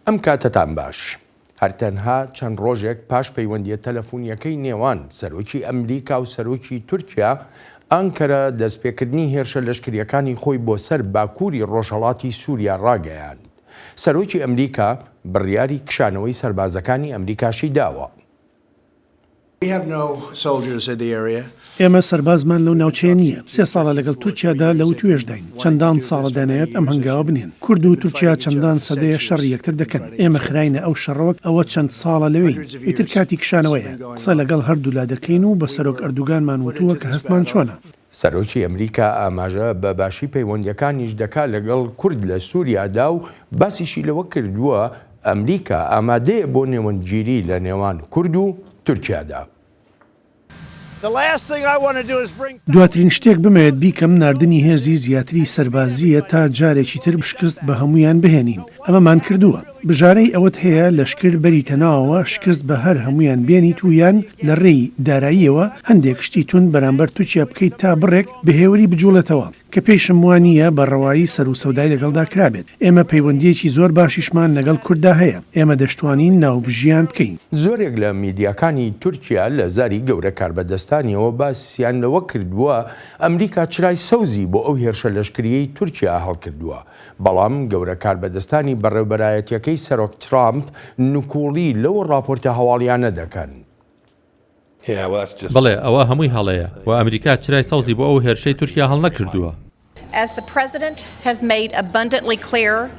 ئەم کاتتان باش. هەرتەنها چەند ڕۆژێک پاش پەیوەندیە تەلەفۆنیەکەی نێوان سەرۆکی ئەمریکا و سەرۆکی تورکیا، ئەنکەرە دەستپێکردنی هێرشە لەشکریەکانی خۆی بۆ سەر باکووری ڕۆژهەڵاتی سووریا ڕاگەیاند. سەرۆکی ئەمریکا بڕیاری کشانەوەی سەربازەکانی ئەمریکاشی داوە. ئێمە سەربازمان لەو ناوچەیە نییە. 3 ساڵە لەگەڵ تورکیادا لەو توێژداین. چەندان ساڵە دەنێت ئەم هەنگاوە بنێن. کورد و تورکیا چەندان سەدەیە شەڕی یەکتر دەکەن. ئێمە خراینە ئەو شەڕەوەک ئەوە چەند ساڵە لەوەی. ئیتر کاتی کشانەوەیە. قسە لەگەڵ هەردوو لا دەکەین و بە سەرۆک ئەردوگانمان وتووە کە هەستمان چۆنە. سەرۆکی ئەمریکا ئاماژە بە باشی پەیوەندیەکانیش دەکا لەگەڵ کورد لە سووریادا و باسیشی لەوە کردووە ئەمریکا ئامادەیە بۆ نێوەندگیری لە نێوان کورد و تورکیادا. دواترین شتێک بمەوێت بیکەم ناردنی هێزی زیاتری سەربازیە تا جارێکی تر شکست بە هەمویان بهێنین. ئەمەمان کردووە. بژارەی ئەوەت هەیە لەشکر بەریتەناوەوە شکست بە هەر هەمویان بێنیت و یان لە ڕێی داراییەوە هەندێک شتی تون بەرامبەر تووچیا بکەیت تا بڕێک بەهێوری بجوڵێتەوە کە پێشم وانە بە ڕەوایی سەر و سەودای لەگەڵدا کرابێت. ئێمە پەیوەندیەکی زۆر باشیشمان لەگەڵ کورددا هەیە. ئێمە دەشتوانین ناوبژیان بکەین. زۆرێک لە میدیاکانی تورکیا لە زاری گەورە کاربەدەستانیەوە باسییان لەوە کردووە ئەمریکا چرای سەوزی بۆ ئەو هێرشە لەشکریەی تورکیا هەڵکردووە. بەڵام گەورە کاربەدەستانی بەڕێوەبەرایەتیەکەی سەرۆک ترامپ نوکوڵی لەوە راپۆرتە هەواڵیانە دەکەن. بەڵێ ئەوە هەمووی هەڵەیە و ئەمریکا چرای سەوزی بۆ ئەو هێرشەی تورکیا هەڵ نەکردووە.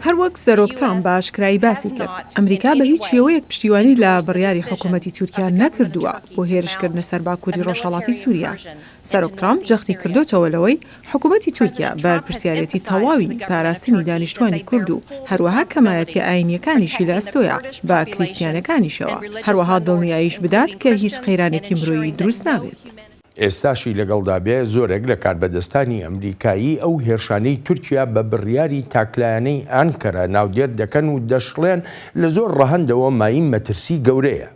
هەروەک سەرۆک ترامپ بە ئاشکرایی باسی کرد، ئەمریکا بە هیچ شێوەیەک پشتیوانی لە بڕیاری حکوومەتی تورکیا نەکردووە بۆ هێرشکردنە سەر باکووری ڕۆژهەڵاتی سووریا. سەرۆک ترامپ جەختی کردوتەوە لەوەی حکوومەتی تورکیا بەرپرسیارەتی تەواوی پاراستنی دانیشتوانی کورد و هەروەها کەمایەتی ئاینیەکانیشی لە ئەستۆیە بە کریستیانەکانیشەوە، هەروەها دڵنیاییش بدات کە هیچ قەیرانێکی مرۆیی دروست نابێت. ئێستاشی لەگەڵدا بێ زۆرێک لە کاربەدەستانی ئەمریکایی ئەو هێرشانەی تورکیا بە بڕیاری تاکلایانەی ئانکەرە ناودێر دەکەن و دەشڵێن لە زۆر ڕەهەندەوە مایم مەترسی گەورەیە.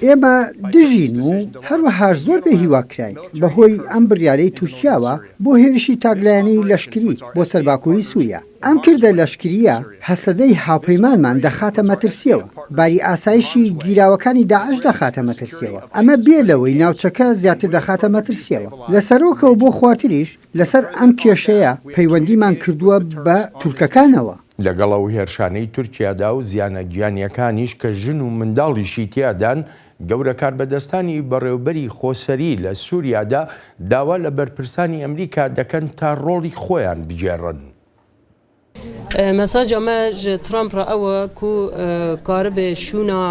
ئێمە دژین و هەروەها زۆر بە هیواکراین بەهۆی ئەم بڕیارەی تورکیاوە بۆ هێرشی تاکلایانەی لەشکری بۆ سەرباکووری سووریا. ئەم کردە لەشکریە هەسەدەی هاوپەیمانمان دەخاتە مەترسیەوە، باری ئاسایشی گیراوەکانی داعش دەخاتە مەترسیەوە. ئەمە بێ لەوەی ناوچەکە زیاتر دەخاتە مەترسیەوە. لە سەرۆکەوە بۆ خوارتریش لەسەر ئەم کێشەیە پەیوەندیمان کردووە بە تورکەکانەوە. لەگەڵ ئەو هێرشانەی تورکیادا و زیانە گیانیەکانیش کە ژن و منداڵیشی تیادان، گەورە کاربەدەستانی بەڕێوەبەری خۆسەری لە سووریادا داوا لە بەرپرسانی ئەمریکا دەکەن تا ڕۆڵی خۆیان بجێڕن. مەساج ئەمە ترامپ ئەوە کو کاربێ شونا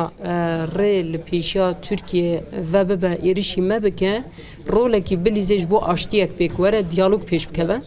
ڕێ لە پێشیا تورکیە و ببە ئێریشی مە بکە ڕۆڵێکی بلیزێش بۆ ئاشتیەک پێکوەرە دیالۆگ پێش بکەوە.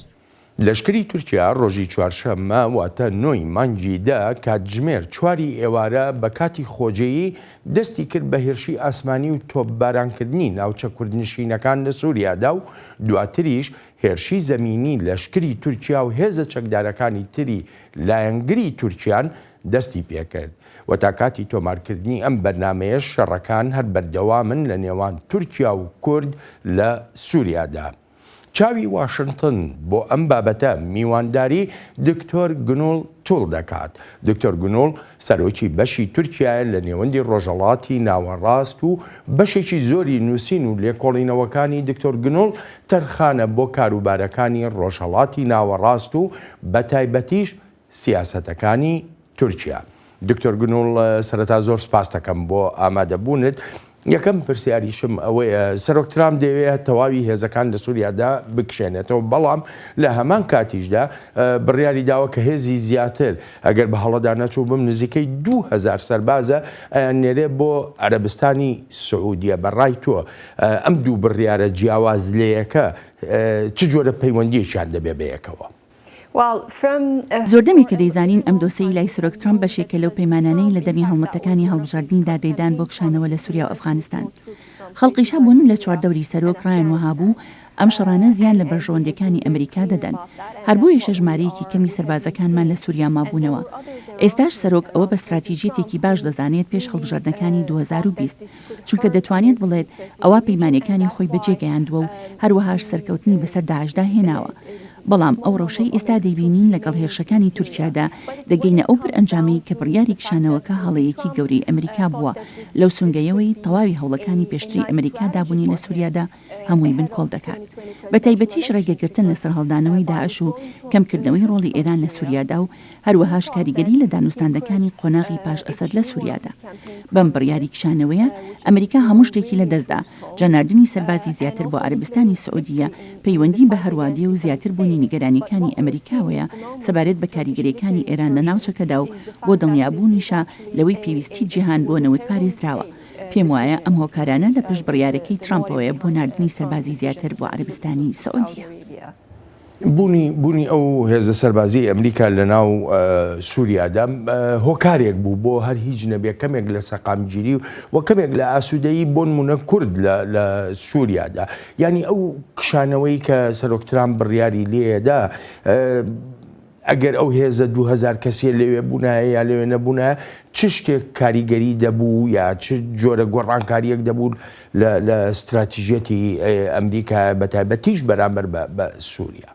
لەشکری تورکیا ڕۆژی چوارشەممە واتە 9 مانگی دا کاتژمێر 4 ئێوارە بە کاتی خۆجەیی دەستی کرد بە هێرشی ئاسمانی و تۆپبارانکردنی ناوچە کوردنشینەکان لە سووریادا و دواتریش هێرشی زەمینی لەشکری تورکیا و هێزە چەکدارەکانی تری لایەنگری تورکیان دەستی پێکرد. و تا کاتی تۆمارکردنی ئەم بەرنمەیە شەڕەکان هەر بەردەوامن لە نێوان تورکیا و کورد لە سووریادا. چاوی واشنگتن بۆ ئەم بابەتە میوانداری دکتۆر گنۆڵ توڵ دەکات. دکتۆر گنۆڵ سەرۆکی بەشی تورکیایە لە نێوەندی ڕۆژهەڵاتی ناوەڕاست و بەشێکی زۆری نووسین و لێکۆڵینەوەکانی دکتۆر گنۆڵ تەرخانە بۆ کاروبارەکانی ڕۆژهەڵاتی ناوەڕاست و بەتایبەتیش سیاسەتەکانی تورکیا. دکتۆر گنۆڵ سەرەتا زۆر سپاس دەکەم بۆ ئامادەبوونت. یەکەم پرسیاریشم ئەوەیە سەرۆک ترامپ دەوێت تەواوی هێزەکان لە سووریادا بکشێنێتەوە، بەڵام لە هەمان کاتیشدا بڕیاری داوە کە هێزی زیاتر ئەگەر بە هەڵەدا نەچوو بم نزیکەی 2000 سەربازە نێرێ بۆ عەرەبستانی سعودیە. بەڕای تۆ ئەم دوو بڕیارە جیاواز لەیەکە چ جۆرە پەیوەندیەکیان دەبێ بەیەکەوە؟ زۆردەمی کە دەیزانین ئەم دۆسەی لای سەرۆک ترامپ بەشێکە لەو پەیمانانەی لە دەمی هەڵمەتەکانی هەڵبژاردننیدا دەیدان بۆ کشانەوە لە سووریا و ئەفغانستان. خەڵقیشا بوون لە چواردەوری سەرۆک ڕایان وەها بوو ئەم شەڕانە زیان لە بەرژەوەندەکانی ئەمریکا دەدەن، هەر بۆ یەشە ژمارەیەکی کەمی سەربازەکانمان لە سووریا مابوونەوە. ئێستاش سەرۆک ئەوە بە استراتیژیەتێکی باش دەزانێت پێش هەڵبژاردنەکانی 2020 چونکە دەتوانێت بڵێت ئەوە پەیمانەکانی خۆی بەجێگەیاندووە و هەروەهاش سەرکەوتنی بەسەر داعشدا هێناوە. بەڵام ئەو ڕەوشەی ئێستا دەیبینین لەگەڵ هێرشەکانی تورکیادا دەگەینە ئەو ئەنجامی کە بڕیاری کشانەوەکە هەڵەیەکی گەورەی ئەمریکا بووە لەو سونگەیەوەی تەواوی هەوڵەکانی پێشتری ئەمریکا دابوونی لە سووریادا هەمووی بنکۆڵ دەکات. بە تایبەتیش ڕێگەگرتن لەسەر هەڵدانەوەی داعش و کەمکردنەوەی ڕۆڵی ئێران لە سووریادا و هەروەهاش کاریگەری لە دانوستاندەکانی قۆناغی پاش ئەسەد لە سووریادا. بەم بڕیاری کشانەوەیە ئەمریکا هەموو شتێکی لەدەستدا، جەناردنی سەربازی زیاتر بۆ عەربستانی سعودیە پەیوەندی بە هەروادی و زیاتر بوونی نیگەرانیەکانی ئەمریکاوەیە سەبارەت بە کاریگەریەکانی ئێران لە ناوچەکەدا و بۆ دڵنیابوونیشە لەوەی پێویستی جیهان بۆ نەوت پارێزراوە. پێم وایە ئەم هۆکارانە لە پشت بڕیارەکەی ترامپەوەیە بۆ ناردنی سەربازی زیاتر بۆ عەربستانی سعودیە. بوونی ئەو هێزە سەربازی ئەمریکا لە ناو سووریادا هۆکارێک بوو بۆ هەر هیچ نەبێ کەمێک لە سەقامگیری و کەمێک لە ئاسوودەیی بۆ نمونە کورد لە سووریادا. ینی ئەو کشانەوەی کە سەرۆکترام بڕیاری لێدا ئەگەر ئەو هێزە 2000 کەسێ لەوێ بوونایە یا لەوێ نەبوونە چ شتێک کاریگەری دەبوو یا چ جۆرە گۆڕانکاریەک دەبوو لە استراتیژێتی ئەمریکا بەتایبەتیش بەرامبەر بە سووریا.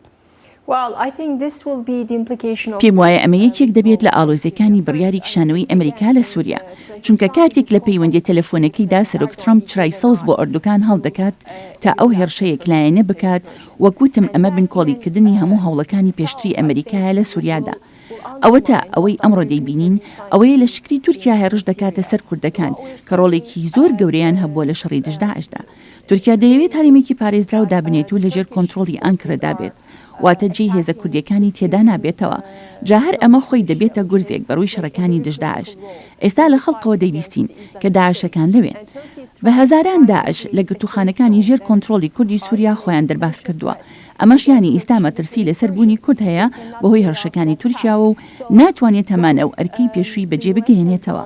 پێم وایە ئەمە یەکێک دەبێت لە ئاڵۆزیەکانی بڕیاری کشانەوەی ئەمریکا لە سووریا، چونکە کاتێک لە پەیوەندی تەلەفۆنەکەیدا سەرۆک ترامپ چرای سەوز بۆ ئەردوگان هەڵدەکات تا ئەو هێرشەیەک لایەنە بکات وەکوتم ئەمە بنکۆڵیکردنی هەموو هەوڵەکانی پێشتری ئەمریکایە لە سووریادا. ئەوە تا ئەوەی ئەمڕۆ دەیبینین ئەوەیە لە شکری تورکیا هێرش دەکاتە سەر کوردەکان کە ڕۆڵێکی زۆر گەورەیان هەبووە لە شەڕی دژداعشدا. تورکیا دەیەوێت هەرێمێکی پارێزراو دابنێت و لەژێر کۆنتڕۆڵی ئەنکرەدا بێت، واتە جێی هێزە کوردیەکانی تێدا نابێتەوە. جا هەر ئەمە خۆی دەبێتە گورزێک بەڕووی شەڕەکانی دژداعش. ئێستا لە خەڵقەوە دەیبیستین کە داعشەکان لەوێن. بە هەزاران داعش لە گرتوخانەکانی ژێر کۆنتڕۆڵی کوردی سووریا خۆیان دەرباز کردووە. ئەمەش ینی ئێستا مەترسی لەسەر بوونی کورد هەیە بەهۆی هەرشەکانی تورکیاوە و ناتوانێت هەمان ئەو ئەرکەی پێشووی بەجێ بگەێنێتەوە.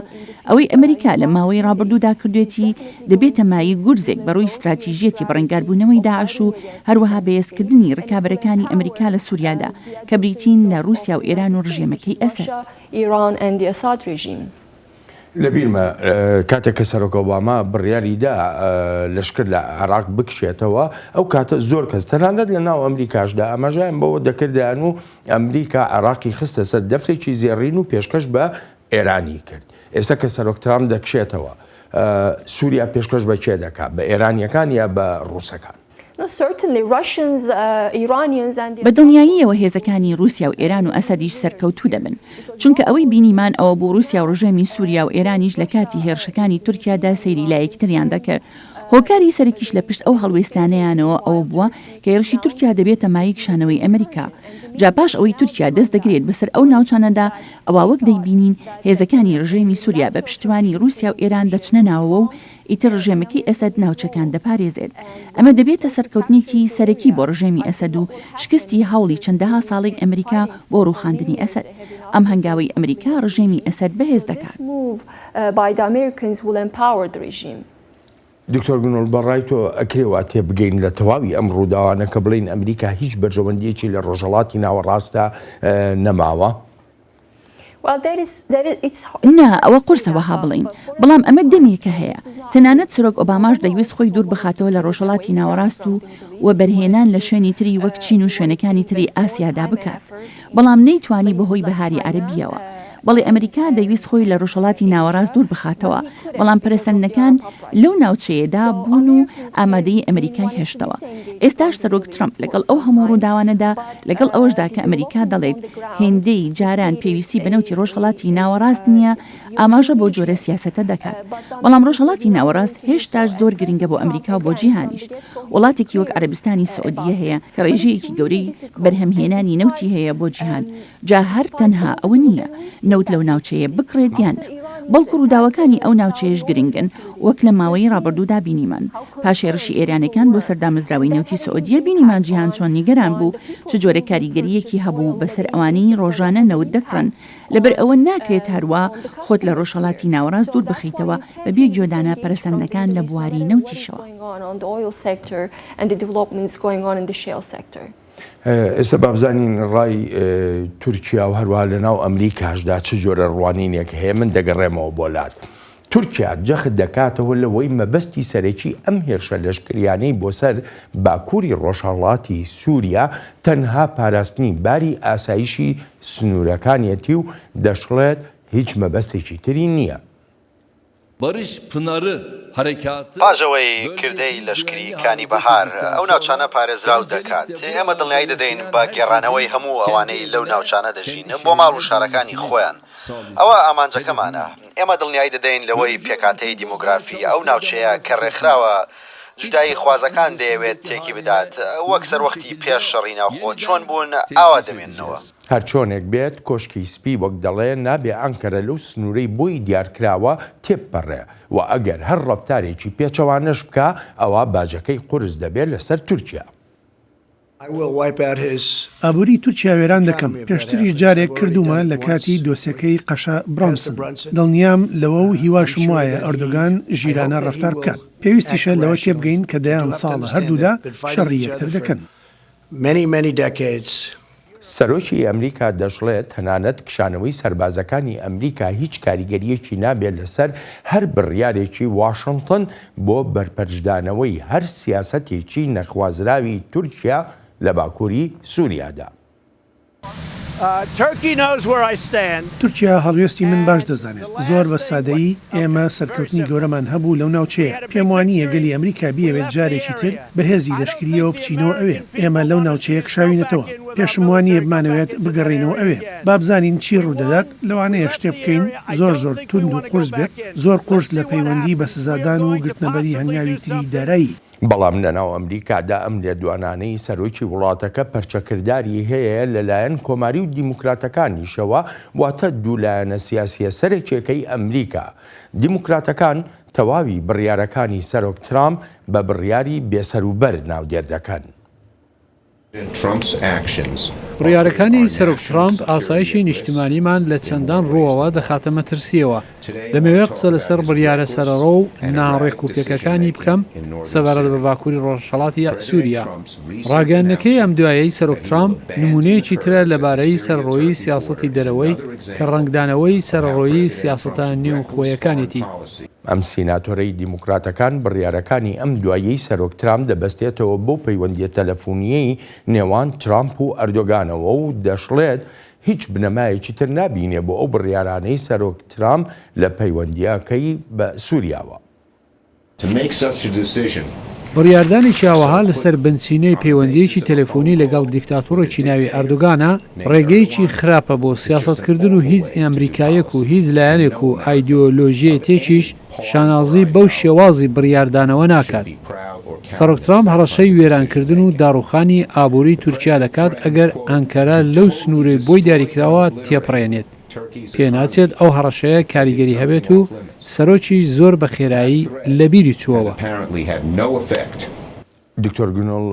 ئەوەی ئەمریکا لە ماوەی ڕابردوودا کردوێتی دەبێتە مایی گورزێک بەڕووی استراتیژیەتی بەڕێنگاربوونەوەی داعش و هەروەها بەهێزکردنی ڕکابەرەکانی ئەمریکا لە سووریادا کە بریتین لە رووسیا و ئێران و ڕژێمەکەی ئەسەد. لەبیرمە کاتێک کە سەرۆک ئۆباما بڕیاریدا لەشکر لە عێراق بکشێتەوە ئەو کاتە زۆر کەس تەنانەت لە ناو ئەمریکاشدا ئەمەژیان بەوە دەکردیان و ئەمریکا عێراقی خستە سەر دەفتێکی زێڕین و پێشکەش بە ئێرانی کرد. ئێستا کە سەرۆک ترامپ دەکشێتەوە سووریا پێشکەش بە چێ دەکات؟ بە ئێرانیەکان یا بە ڕووسەکان؟ بە دڵنیاییەوە هێزەکانی رووسیا و ئێران و ئەسەدیش سەرکەوتوو دەبن، چونکە ئەوەی بینیمان ئەوە بۆ رووسیا و ڕژێمی سووریا و ئێرانیش لە کاتی هێرشەکانی تورکیادا سەیری لایەکتریان دەکرد. هۆکاری سەرکیش لە پشت ئەو هەڵوێستانەیانەوە ئەوە بووە کە هێرشی تورکیا دەبێتە مای کشانەوەی ئەمریکا. جا پاش ئەوەی تورکیا دەست دەگرێت بەسەر ئەو ناوچانەدا ئەوە وەک دەیبینین هێزەکانی ڕژێمی سووریا بە پشتیوانی رووسیا و ئێران دەچنە ناوەوە و ئیتر ڕژێمەکەی ئەسەد ناوچەکان دەپارێزێت. ئەمە دەبێتە سەرکەوتنێکی سەرەکی بۆ ڕژێمی ئەسەد و شکستی هەوڵی چەندەها ساڵێک ئەمریکا بۆ ڕووخاندنی ئەسەد. ئەم هەنگاوەی ئەمریکا ڕژێمی ئەسەد بەهێز دەکات. دکتۆر گونۆڵ بەڕای تۆ ئەکرێوە تێبگەین لە تەواوی ئەم ڕووداوانە کە بڵین ئەمریکا هیچ بەرژەوەندیەکی لە ڕۆژهەڵاتی ناوەڕاستە نەماوە؟ نا ئەوە قورسەوەها بڵین، بەڵام ئەمە دەمێکە هەیە. تەنانەت سەرۆک ئۆباماش دەیویست خۆی دوور بخاتەوە لە ڕۆژهەڵاتی ناوەڕاست و وەبەرهێنان لە شوێنی تری وەک چین و شوێنەکانی تری ئاسیادا بکات، بەڵام نەیتوانی بەهۆی بەهاری عەرەبیەوە. بەڵێ ئەمریکا دەیویست خۆی لە ڕۆژهەڵاتی ناوەڕاست دوور بخاتەوە، بەڵام پەرستەندنەکان لەو ناوچەیەدا بوون و ئامادەی ئەمریکای هێشتەوە. ئێستاش سەرۆک ترامپ لەگەڵ ئەو هەموو ڕووداوانەدا لەگەڵ ئەوەشدا کە ئەمریکا دەڵێت هێندەی جاران پێویستی بەنەوتی ڕۆژهەڵاتی ناوەڕاست نییە، ئاماژە بۆ جۆرە سیاسەتە دەکات. بەڵام ڕۆژهەڵاتی ناوەڕاست هێشتاش زۆر گرنگە بۆ ئەمریکا و بۆ جیهانیش. وڵاتێکی وەک عەرەبستانی سعودیە هەیە کە ڕێژەیەکی گەورەی بەرهەمهێنانی نەوتی هەیە بۆ جیهان. جا هەر تەنها ئەوە نییە نەوت لەو ناوچەیە بکڕێت یان بەڵکو ڕووداوەکانی ئەو ناوچەیەش گرنگن وەک لە ماوەی ڕابردوودا بینیمان. پاشێڕشی ئێرانەکان بۆ سەردامزراوی نەوتی سعودیە بینیمان جیهان چۆن نیگەران بوو چ جۆرە کاریگەریەکی هەبوو بەسەر ئەوانەی ڕۆژانە نەوت دەکڕن. لەبەر ئەوە ناکرێت هەروە خۆت لە ڕۆژهەڵاتی ناوەڕاست دوور بخەیتەوە بەبێ گوێدانە پەرستەندنەکان لە بواری نەوتیشەوە. ئێستا بابزانین ڕای تورکیا و هەروە لە ناو ئەمریکاشدا چ جۆرە ڕوانینێک هەیە. من دەگەڕێمەوە بۆ لات تورکیا جەخت دەکاتەوە لەوەی مەبەستی سەرەکی ئەم هێرشە لەشکریانەی بۆ سەر باکووری ڕۆژهەڵاتی سووریا تەنها پاراستنی باری ئاسایشی سنوورەکانیەتی و دەشڵێت هیچ مەبەستێکی تری نییە. پاژەوەی کردەی لەشکری کانی بەهار ئەو ناوچانە پارێزراو دەکات. ئێمە دڵنیایی دەدەین بە گێڕانەوەی هەموو ئەوانەی لەو ناوچانە دەژین بۆ ماڵ و شارەکانی خۆیان. ئەوە ئامانجەکەمانە. ئێمە دڵنیایی دەدەین لەوەی پێکاتەی دیموگرافی ئەو ناوچەیە کە ڕێکخراوە جودایی خوازەکان دەیەوێت تێکی بدات وەک سەروەختی پێش شەڕی ناوخۆ چۆن بوون ئاوا دەمێننەوە. هەر چۆنێک بێت کۆشکی سپی وەک دەڵێ نابێ ئەنکەرە لەو سنوورەی بۆی دیارکراوە تێپەڕێ و ئەگەر هەر ڕەفتارێکی پێچەوانەش بکە ئەوە باجەکەی قورس دەبێت لەسەر تورکیا. ئابووری تورکیا وێران دەکەم. پێشتریش جارێک کردومە لە کاتی دۆسەکەی قەشە برانسن. دڵنیام لەوە و هیواشم وایە ئەردۆگان ژیرانە ڕەفتار بکات. پێویستیشە لەوە تێبگەین کە دەیان ساڵە هەردوودا شەڕی یەکتر دەکەن. سەرۆکی ئەمریکا دەشڵێت تەنانەت کشانەوەی سەربازەکانی ئەمریکا هیچ کاریگەریەکی نابێت لەسەر هەر بڕیارێکی واشنگتن بۆ بەرپەرشدانەوەی هەر سیاسەتێکی نەخوازراوی تورکیا لە باکووری سووریادا. تورکیا هەڵوێستی من باش دەزانێت. زۆر بە سادەیی ئێمە سەرکەوتنی گەورەمان هەبوو لەو ناوچەیە. پێم وانییە گەلی ئەمریکا بیەوێت جارێکی تر بەهێزی لەشکریەوە بچینەوە ئەوێ. ئێمە لەو ناوچەیە کشاوینەتەوە. پێشم وانییە بمانەوێت بگەڕێنەوە ئەوێ. با بزانین چی ڕوودەدات لەوانەیە شتێ بکەین زۆر توند و قورس بێت. زۆر قورس لە پەیوەندی بە سزادان و گرتنەبەری هەنگاوی تری دارایی. بەڵام لەناو ئەمریکادا ئەم لێدوانانەی سەرۆکی وڵاتەکە پەرچەکرداری هەیە لەلایەن کۆماری و دیموکراتەکانیشەوە واتە دوولایەنە سیاسیە سەرکێکەی ئەمریکا. دیموکراتەکان تەواوی بڕیارەکانی سەرۆک ترامپ بە بڕیاری بێسەروبەر ناودێر دەکەن. بڕیارەکانی سەرۆک ترامپ ئاسایشی نیشتیمانیمان لە چەندان ڕۆەوە دەخاتە مەترسیەوە. دەمەوێت قسە لەسەر بڕیارە سەرەڕۆ و ناڕێک و پێکەکانی بکەم سەبارەت بە باکووری ڕۆژهەڵاتی سووریا. ڕاگەیاندنەکەی ئەم دوایەی سەرۆک ترامپ نمونەیەکی ترە لەبارەی سەرڕۆیی سیاسەتی دەرەوەی کە ڕنگدانەوەی سەرڕۆیی سیاسەتە نێوخۆیەکانێتی. ئەم سیناتۆرەی دیموکراتەکان بڕیارەکانی ئەم دوایەی سەرۆک ترامپ دەبەستێتەوە بۆ پەیوەندیە تەلەفۆنیەی نێوان ترامپ و ئەردۆگانەوە و دەشڵێت هیچ بنەمایەکی تر نابینێ بۆ ئەو بڕیارانەی سەرۆک ترامپ لە پەیوەندیەکەی بە سووریاوە. بڕیاردانێکی ئاوەها لەسەر بنچینەی پەیوەندیەکی تەلەفۆنی لەگەڵ دیکتاتۆرێکی ناوی ئەردۆگانە ڕێگەیەکی خراپە بۆ سیاسەتکردن و هیچ ئەمریکایەک و هیچ لایەنێک و ئایدۆلۆژیە تێکیش شانازی بەو شێوازی بڕیاردانەوە ناکات. سەرۆک ترامپ هەڕەشەی وێرانکردن و داڕوخانی ئابووری تورکیا دەکات ئەگەر ئەنکەرە لەو سنوورەی بۆی دیاریکراوە تێپڕێنێت. پێناچێت ئەو هەڕەشەیە کاریگەری هەبێت و سەرۆکی زۆر بە خێرایی لە بیری چووەوە. دکتۆر گونۆڵ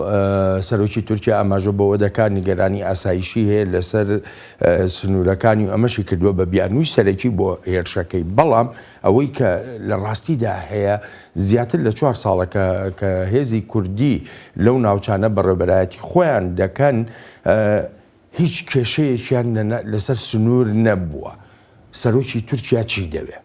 سەرۆکی تورکیا ئاماژە بەوە دەکات نیگەرانی ئاسایشی هەیە لەسەر سنوورەکانی و ئەمەشی کردووە بە بیانووی سەرەکی بۆ هێرشەکەی. بەڵام ئەوەی کە لە ڕاستیدا هەیە زیاتر لە 4 ساڵەکە کە هێزی کوردی لەو ناوچانە بەڕێبەرایەتی خۆیان دەکەن هیچ کێشەیەکیان لەسەر سنوور نەبووە. سەرۆکی تورکیا چی دەوێت؟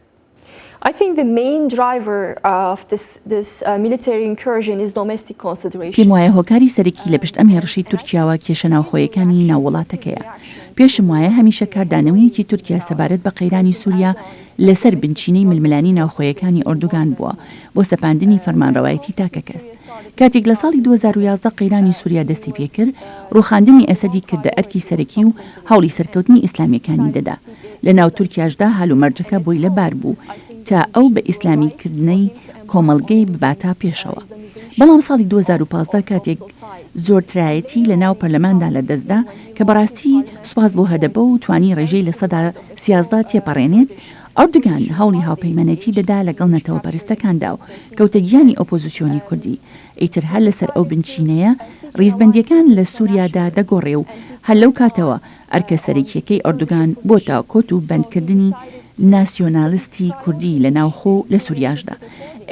I think the main driver of this military incursion is domestic consideration. پێم وایە هۆکاری سەرەکی لە پشت ئەم هێرشی تورکیاوە کێشە ناوخۆیەکانی ناووڵاتەکەیە. پێشم وایە هەمیشە کاردانەوەیەکی تورکیا سەبارەت بە قەیرانی سووریا لەسەر بنچینەی ململانی ناوخۆیەکانی ئۆردوگان بووە بۆ سەپاندنی فەرمانڕەوایەتی تاکە کەس. کاتێک لە ساڵی 2011 قەیرانی سووریا دەستی پێکرد، ڕوخاندنی ئەسەدی کردە ئەرکی سەرەکی و هەوڵی سەرکەوتنی ئیسلامیەکانی دەدا. لە ناو تورکیاشدا هەلومەرجەکە بۆی لەبار بوو تا ئەو بە ئیسلامیکردنەی کۆمەڵگەی بباتە پێشەوە. بەڵام ساڵی 2015 کاتێک زۆرترایەتی لە ناو پەرلەماندا لە دەستدا کە بەڕاستی سوپاس بۆ هەدەبە و توانی ڕێژەی لە سەدا 13 تێپەڕێنێت، ئەردوگان هەوڵی هاوپەیمانەتی دەدا لەگەڵ نەتەوە پەرستەکاندا و کەوتەگیانی ئۆپۆزیسیۆنی کوردی. ئیتر هەر لەسەر ئەو بنچینەیە ڕیزبەندیەکان لە سووریادا دەگۆڕێ و هەر لەو کاتەوە ئەرکە سەرەکیەکەی ئەردوگان بۆ تا کۆت و بەندکردنی ناسیۆنالیستی کوردی لە ناوخۆ لە سووریاشدا.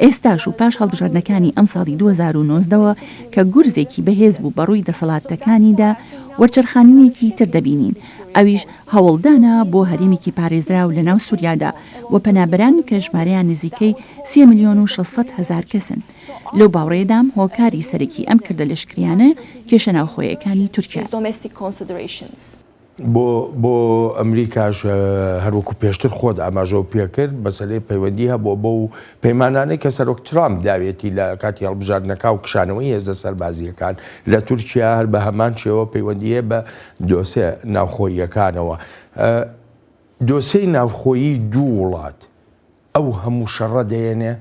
ئێستاش و پاش هەڵبژاردنەکانی ئەم ساڵی 2009ەوە کە گورزێکی بەهێز بوو بەڕووی دەسەڵاتەکانیدا وەرچەرخانینێکی تر دەبینین. ئەویش هەوڵدانە بۆ هەرێمێکی پارێزراو لە ناو سووریادا و پەنابەران کە ژمارەیان نزیکەی 3,600,000 کەسن. لەو باوڕێدام هۆکاری سەرەکی ئەم کردە لەشکریانە کێشە ناوخۆیەکانی تورکیا. بۆ ئەمریکاش هەروەکو پێشتر خۆت ئاماژە پێکرد بەسەرەی پەیوەندی هەبوو بۆ پەیمانانەی کە سەرۆک ترامپ داوێتی لە کاتی هەڵبژاردنەکە و کشانەوەی هێزە سەربازیەکان لە تورکیا هەر بە هەمان شێوە پەیوەندیە بە دۆسێ ناوخۆییەکانەوە. دۆسەی ناوخۆیی دوو وڵات ئەو هەموو شەڕە دێنێ؟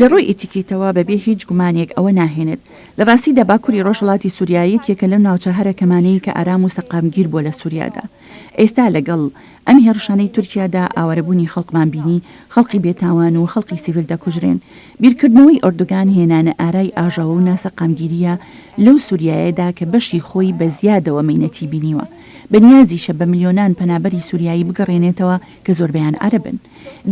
لە ڕۆی ئیتیکێتەوە بەبێ هیچ گومانێک ئەوە ناهێنێت. لە ڕاستیدا باکووری ڕۆژهڵاتی سووریا یەکێکە لەم ناوچە هەرەکەمانەی کە ئارام و سەقامگیر بووە لە سووریادا. ئێستا لەگەڵ ئەم هێرشانەی تورکیادا ئاوارەبوونی خەڵکمان بینی، خەڵکی بێتاوان و خەڵکی سیڤیل دەکوژرێن. بیرکردنەوەی ئۆردوگان هێنانە ئارای ئاژاوە و ناسەقامگیریە لەو سووریایەدا کە بەشی خۆی بە زیادەوە مەینەتی بینیوە. بەنیازیشە بە ملیۆنان پەنابەری سووریایی بگەڕێنێتەوە کە زۆربیان عەرەبن.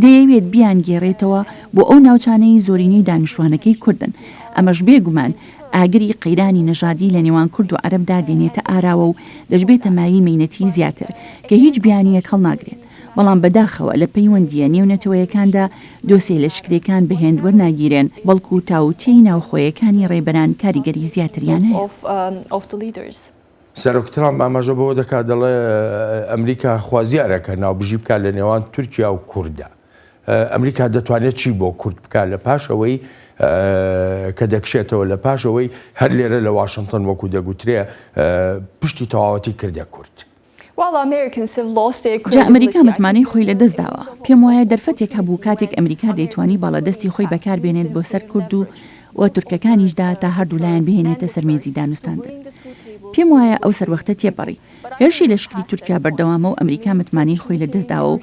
دەیەوێت بیان گێڕێتەوە بۆ ئەو ناوچانەی زۆرینەی دانیشتوانەکەی کوردن. ئەمەش بێگومان ئاگری قەیرانی نەژادی لە نێوان کورد و عەرەبدا دێنێتە ئاراوە و دەژبێتە مایی مەینەتی زیاتر کە هیچ بیانیەک هەڵناگرێت. بەڵام بەداخەوە لە پەیوەندیە نێونەتەوەیەکاندا دۆسێ لەشکرێکان بەهێند وەرناگیرێن بەڵکو و تاوتێی ناوخۆیەکانی ڕێبەران کاریگەری زیاتریان هەیە. سەرۆک ترامپ ئاماژە بەوە دەکات دەڵێ ئەمریکا خوازیارەکە ناوبژی بکات لە نێوان تورکیا و کوردە. ئەمریکا دەتوانێت چی بۆ کورد بکات لە پاشەوەی کە دەکشێتەوە لە پاشەوەی هەر لێرە لە واشنگتن وەکو دەگوترێ پشتی تەواوەتی کردە کورد. جا ئەمریکا متمانەی خۆی لە دەستداوە. پێم وایە دەرفەتێک هەبوو کاتێک ئەمریکا دەیتوانی باڵەدەستی خۆی بەکاربێنێت بۆ سەر کورد و تورکەکانیشدا تا هەردوو لایەن بهێنێتە سەرمێزی دانوستاندن. پێم وایە ئەو سەروەختە تێپەڕی. هێرشی لەشکری تورکیا بەردەوامە و ئەمریکا متمانەی خۆی لە دەستداوە و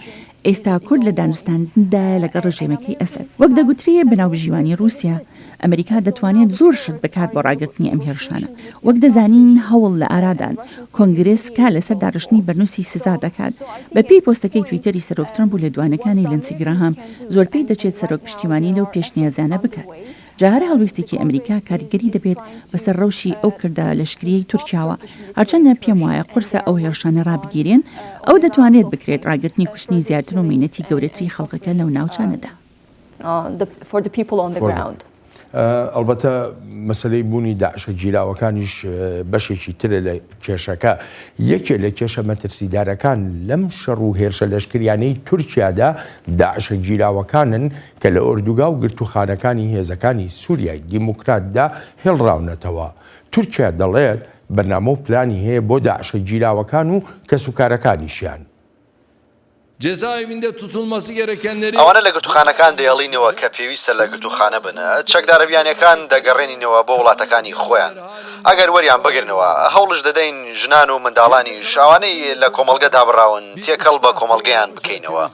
ئێستا کورد لە دانوستاندندا لەگەڵ ڕژێمەکەی ئەسەد. وەک دەگوترێ بەناوبژیوانی رووسیا ئەمریکا دەتوانێت زۆر شت بکات بۆ ڕاگررتنی ئەم هێرشانە. وەک دەزانین هەوڵ لە ئارادان کۆنگرس کا لەسەر داڕشتنی بەرنووسی سزا دەکات. بە پێی پۆستەکەی تویتەری سەرۆک ترامپ و لێدوانەکانی لەنسی گراهام زۆر پێی دەچێت سەرۆک پشتیوانی لەو پێشنیازانە بکات. جاهر هەڵویستێکی ئەمریکا کاریگەری دەبێت بەسەر ڕەوشی ئەو کردە لەشکریەی تورکیاوە. هەرچەندە پێم وایە قورسە ئەو هێرشانە ڕابگیرێن ئەو دەتوانێت بکرێت ڕاگررتنی کوشتنی زیاتر و مینەتی گەورەتری خەڵکەکە لەو ناوچانەدا. ئەلبەتە مەسلەی بوونی داعشە گیراوەکانیش بەشێکی ترە لە کێشەکە. یەکێ لە کێشە مەترسیدارەکان لەم شەڕ و هێرشە لەشکریانەی تورکیادا داعشە گیراوەکانن کە لە ئۆردوگا و گرتوخانەکانی هێزەکانی سووریای دیموکراتدا هێڵراونەتەوە. تورکیا دەڵێت بەرنامە و پلانی هەیە بۆ داعشە گیراوەکان و کەسوکارەکانیشیان. Cezaevinde tutulması gerekenleri ئەوانە لە گرتوخانەکان دەیەڵینەوە کە پێویستە لە گرتوخانە بنە چەکدارەبیانەکان دەگەڕێنینەوە بۆ وڵاتەکانی خۆیان. ئەگەر وەریان بگرنەوە هەوڵش دەدەین ژنان و منداڵانی شاوانەی لە کۆمەڵگە دابڕاون تێکەڵ بە کۆمەڵگەیان بکەینەوە.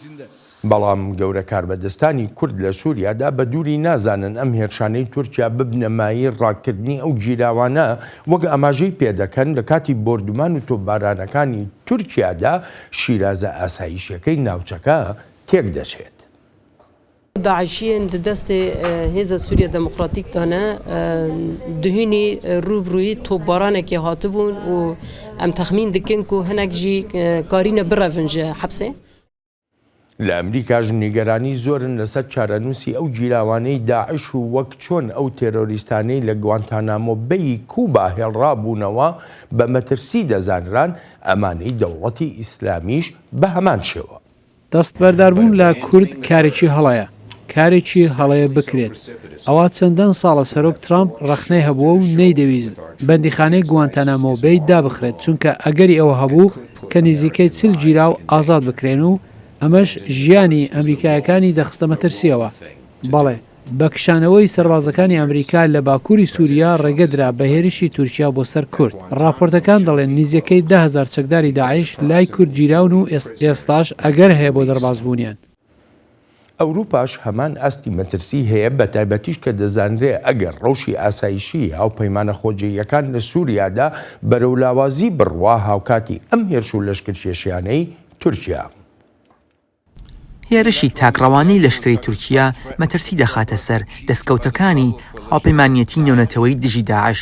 بەڵام گەورە کاربەدەستانی کورد لە سووریادا بە دووری نازانن ئەم هێرشانەی تورکیا ببنەمایی ڕاکردنی ئەو گیراوانە وەک ئاماژەی پێدەکەن لە کاتی بۆردومان و تۆپبارانەکانی تورکیادا شیرازە ئاسایشەکەی ناوچەکە تێک دەچێت. داعشیên di destê hêza Sûriya Demokratîk de ne dihînî rûbirûyî topbaranekê hatibûn û em texmîn dikin ku hinek jî karîne birevin ji hepsê. لە ئەمریکاژ نیگەرانی زۆرن لەسەر چارەنووسی ئەو گیراوانەی داعش و وەک چۆن ئەو تێرۆریستانەی لە گوانتانامۆ بەی کوبا هێڵڕابوونەوە بە مەترسی دەزانران ئەمانەی دەوڵەتی ئیسلامیش بە هەمان شێوە. دەستبەرداربوون لە کورد کارێکی هەڵەیە. کارێکی هەڵەیە بکرێت. ئەوە چەندەن ساڵە سەرۆک ترامپ ڕەخنەی هەبووە و نەیدەویست بەندیخانەی گوانتانامۆ بەی دابخرێت چونکە ئەگەری ئەوە هەبوو کە نزیکەی 40 گیراو ئازاد بکرێن و ئەمەش ژیانی ئەمریکایەکانی دەخستە مەترسیەوە. بەڵێ بە کشانەوەی سەربازەکانی ئەمریکا لە باکووری سووریا ڕێگەدرا بە هێرشی تورکیا بۆ سەر کورد. راپۆرتەکان دەڵێن نزیەکەی 10,000 چەکداری داعش لای کورد گیراون و ئێستاش ئەگەر هەیە بۆ دەربازبوونیان. ئەوروپاش هەمان ئەستی مەترسی هەیە بە تایبەتیش کە دەزانرێ ئەگەر ڕەوشی ئاسایشی ئەو پەیمانە خۆجێیەکان لە سووریادا بەرەولاوازی بڕوا هاوکاتی ئەم هێرش و لەشکر کێشیانەی تورکیا. هێرشی تاکڕەوانەی لەشکری تورکیا مەترسی دەخاتە سەر دەستکەوتەکانی هاوپەیمانیەتی نێونەتەوەی دژی داعش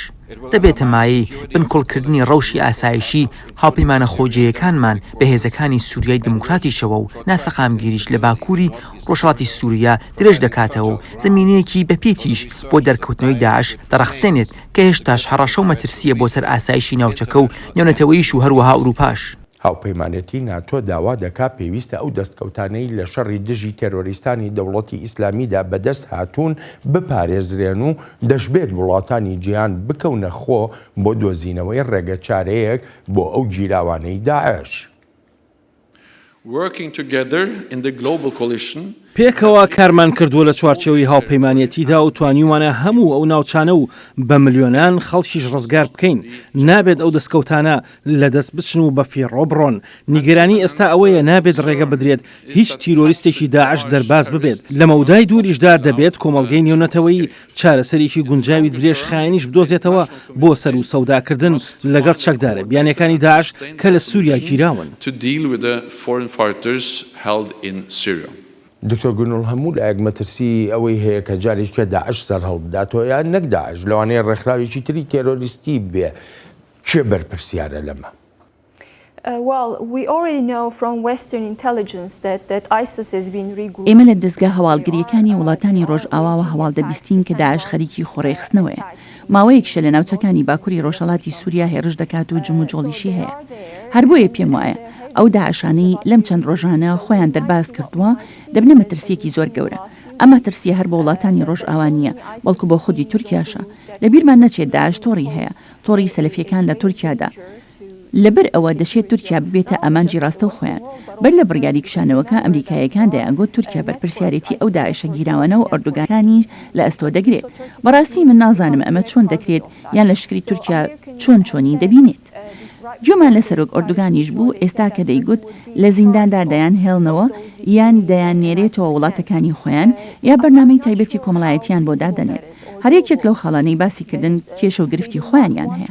دەبێتە مایەی بنکۆڵکردنی ڕەوشی ئاسایشی هاوپەیمانە خۆجێیەکانمان بە هێزەکانی سووریای دموکراتیشەوە و ناسەقامگیریش لە باکووری ڕۆژهەڵاتی سووریا درێژ دەکاتەوە و زمینەیەکی بەپێتیش بۆ دەرکەوتنەوەی داعش دەڕەخسێنێت کە هێشتاش هەڕەشە و مەترسیە بۆ سەر ئاسایشی ناوچەکە و نێونەتەوەیش و هەروەها ئوروپاش. هاوپەیمانەتی ناتۆ داوا دەکات پێویستە ئەو دەستکەوتانەی لە شەڕی دژی تێرۆریستانی دەوڵەتی ئیسلامیدا بەدەست هاتوون بپارێزرێن و دەشبێت وڵاتانی جیهان بکەونە خۆ بۆ دۆزینەوەی ڕێگە چارەیەک بۆ ئەو گیراوانەی داعش. پێکەوە کارمان کردووە لە چوارچەوەی هاوپەیمانەتیدا و توانیوانە هەموو ئەو ناوچانە و بە ملیۆنان خەڵکیش ڕزگار بکەین نابێت ئەو دەستکەوتانە لە دەست بچن و بە فیڕۆ بڕۆن. نیگەرانی ئێستا ئەوەیە نابێت ڕێگە بدرێت هیچ تیرۆریستێکی داعش دەرباز ببێت. لە مەودای دووریشدا دەبێت کۆمەڵگەی نێونەتەوەی چارەسەرێکی گونجاوی درێژ خاینیش بدۆزێتەوە بۆ سەر و سەوداکردن لەگەڵ چەکدارە بیانەکانی داعش کە لە سووریا گیراون. دکتۆر گونۆڵ هەموو لایەک مەترسی ئەوەی هەیە کە جارێککە داعش سەر هەڵبداتەوە یان نەک داعش لەوانەیە ڕێکخراوێکی تری تێرۆریستی بێ چێ بەرپرسیارە لەمە؟ ئێمە لە دەستگا هەواڵگریەکانی وڵاتانی ڕۆژئاوا و هەواڵدەبیستین کە داعش خەریکی خۆڕێخستنەوەیە. ماوەیەکشە لە ناوچەکانی باکووری ڕۆژهەڵاتی سووریا هێرش دەکات و جم و جۆڵیشی هەیە. هەر بۆیە پێم وایە ئەو داعشانەی لەم چەند ڕۆژانە خۆیان دەرباز کردووە دەبنە مەترسیەکی زۆر گەورە. ئەمە ترسیە هەر بە وڵاتانی ڕۆژئاوا نیە بەڵکو بۆ خودی تورکیاشە. لەبیرمان نەچێت داعش تۆڕی هەیە تۆڕی سەلەفیەکان لە تورکیادا. لەبەر ئەوە دەشێت تورکیا ببێتە ئەمانجی ڕاستە و خۆیان. بەر لە بڕیاری کشانەوەکە ئەمریکایەکان دەیانگوت تورکیا بەرپرسیارەتی ئەو داعشە گیراوانە و ئۆردوگاکانی لە ئەستۆ دەگرێت. بەڕاستی من نازانم ئەمە چۆن دەکرێت یان لەشکری تورکیا چۆنی دەبینێت. گوێمان لە سەرۆک ئۆردوگانیش بوو ئێستا کە دەیگوت لە زینداندا دەیان هێڵنەوە یان دەیان نێرێتەوە وڵاتەکانی خۆیان یا بەرنامەی تایبەتی کۆمەڵایەتیان بۆ دادەنێت. هەرێکێک لەو خاڵانەی باسی کردن کێشە و گرفتی خۆیانیان هەیە.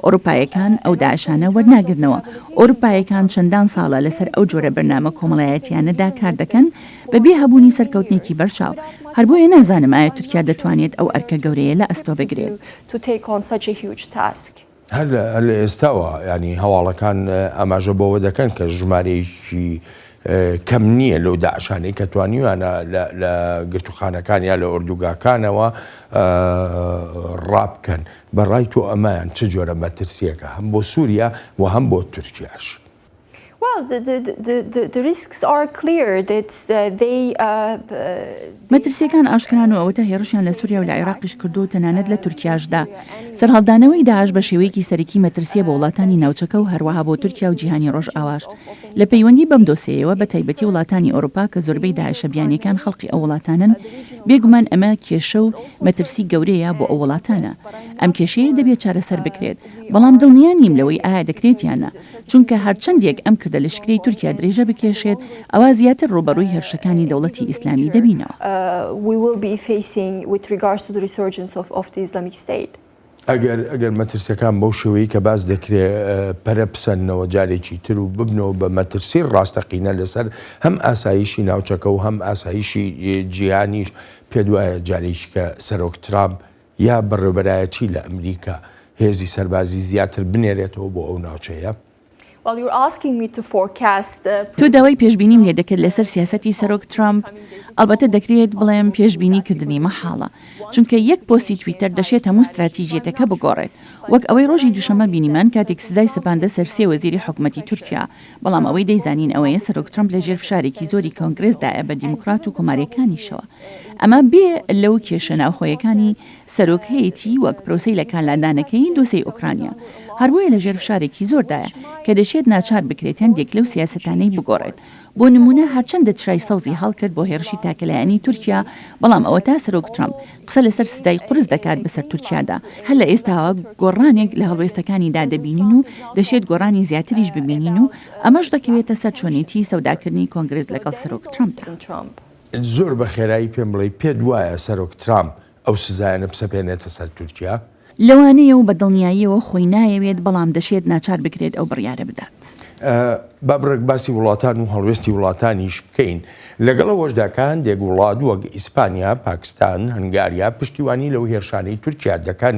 ئەوروپایەکان ئەو داعشانە وەرناگرنەوە. ئەوروپایەکان چەندان ساڵە لەسەر ئەو جۆرە بەرنامە کۆمەڵایەتیانەدا کار دەکەن بەبێ هەبوونی سەرکەوتنێکی بەرچاو. هەر بۆیە نازانم ئایا تورکیا دەتوانێت ئەو ئەرکە گەورەیە لە ئەستۆ بگرێت. هەر لە ئێستاوە ینی هەواڵەکان ئاماژە بۆەوە دەکەن کە ژمارەیەکی کەم نییە لەو داعشانەی کە توانیوانە لە گرتوخانەکان یا لە ئۆردوگاکانەوە ڕابکەن. بەڕای تۆ ئەمایان چه جۆرە مەترسیەکە هەم بۆ سووریا و هەم بۆ تورکیاش؟ مەترسیەکان ئاشکران و ئەوەتە هێرشیان لە سووریا و لە عێراقیش کردو و تەنانەت لە تورکیاشدا. سەرهەڵدانەوەی داعش بە شێوەیەکی سەرەکی مەترسیە بە وڵاتانی ناوچەکە و هەروەها بۆ تورکیا و جیهانی ڕۆژئاواش. لە پەیوەندی بەم دۆسەیەوە بە تایبەتی وڵاتانی ئەوروپا کە زۆربەی داعشە بیانیەکان خەڵقی ئەو وڵاتانن بێگومان ئەمە کێشە و مەترسی گەورەیە بۆ ئەو وڵاتانە. ئەم کێشەیە دەبێت چارەسەر بکرێت بەڵام دڵنیا نیم لەوەی ئایا دەکرێت یانە چونکە هەرچەندێک ئەم کردە لەشکری تورکیا درێژە بکێشێت ئەوە زیاتر ڕوبەڕووی هێرشەکانی دەوڵەتی ئیسلامی دەبینەوە. ئەگەر مەترسیەکان بەو شێوەیە کە باز دەکرێت پەرە بسەنەوە جارێکی تر و ببنەوە بە مەترسی ڕاستەقینە لەسەر هەم ئاسایشی ناوچەکە و هەم ئاسایشی جیهانیش پێ دوایە جارێکی کە سەرۆک ترامپ یا بەڕێوەبەرایەتی لە ئەمریکا هێزی سەربازی زیاتر بنێرێتەوە بۆ ئەو ناوچەیە؟ تۆ داوای پێشبینیم لێ دەکرد لەسەر سیاسەتی سەرۆک ترامپ. ئەلبەتە دەکرێت بڵێم پێشبینیکردنی مەحاڵە چونکە یەک پۆستی تویتەر دەشێت هەموو استراتیژیەتەکە بگۆڕێت وەک ئەوەی ڕۆژی دووشەمە بینیمان کاتێک سزای سەپاندە سەرسێ وەزیری حکوومەتی تورکیا. بەڵام ئەوەی دەیزانین ئەوەیە سەرۆک ترامپ لەژێر فشارێکی زۆری کۆنگرێسدایە بە دیموکرات و کۆماریەکانیشەوە. ئەمە بێ لەو کێشە ناوخۆیەکانی سەرۆک هەیەتی وەک پرۆسەی لە کانلادانەکەی دۆسەی ئوکرانیا. هەروەیە لەژێر فشارێکی زۆردایە کە دەشێت ناچار بکرێتەن یەک لەو سیاسەتانەی بگۆڕێت. بۆ نمونە هەرچەندە ترای سەوزی هەڵکرد بۆ هێرشی تاکەلایەنی تورکیا بەڵام ئەوە تا سەرۆک ترامپ قسە لەسەر سزای قورس دەکات بەسەر تورکیادا. هەر لە ئێستاوە گۆڕانێک لە هەڵوێستەکانیدا دەبینین و دەشێت گۆڕانی زیاتریش ببینین و ئەمەش دەکەوێتە سەر چۆنێتی سەوداکردنی کۆنگرس لەگەڵ سەرۆک ترامپدا. زۆر بە خێرایی پێم بڵێ پێت وایە سەرۆک ترامپ ئەو سزایانە بسەپێنێتە سەر تورکیا لەوانەیە و بە دڵنیاییەوە خۆی نایەوێت بەڵام دەشێت ناچار بکرێت ئەو بڕیارە بدات. با بڕێک باسی وڵاتان و هەڵوێستی وڵاتانیش بکەین لەگەڵەوەشداکان دێک وڵات وەک ئیسپانیا، پاکستان، هەنگاریا پشتیوانی لەو هێرشانەی تورکیا دەکەن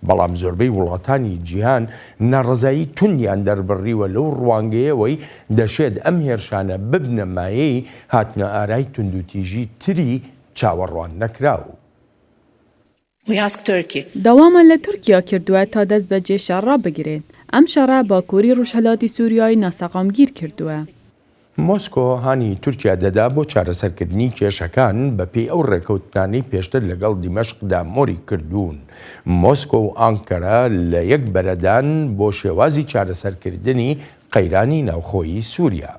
بەڵام زۆربەی وڵاتانی جیهان ناڕزایی توندیان دەربڕیوە لەو ڕوانگەیەوەی دەشێت ئەم هێرشانە ببنە مایەی هاتنە ئارای توندوتیژی تری چاوەڕوان نەکراو. داوامان لە تورکیا کردووە تا دەست بە جێشە ڕابگرێت. ئەم شەڕە باکووری ڕۆژهەڵاتی سووریای ناسەقامگیر کردووە. مۆسکۆ هانی تورکیا دەدا بۆ چارەسەرکردنی کێشەکان بە پێی ئەو ڕێکەوتانەی پێشتر لەگەڵ دیمەشقدا مۆری کردوون. مۆسکۆ و ئانکەرە لە یەک بەرەدان بۆ شێوازی چارەسەرکردنی قەیرانی ناوخۆیی سووریا.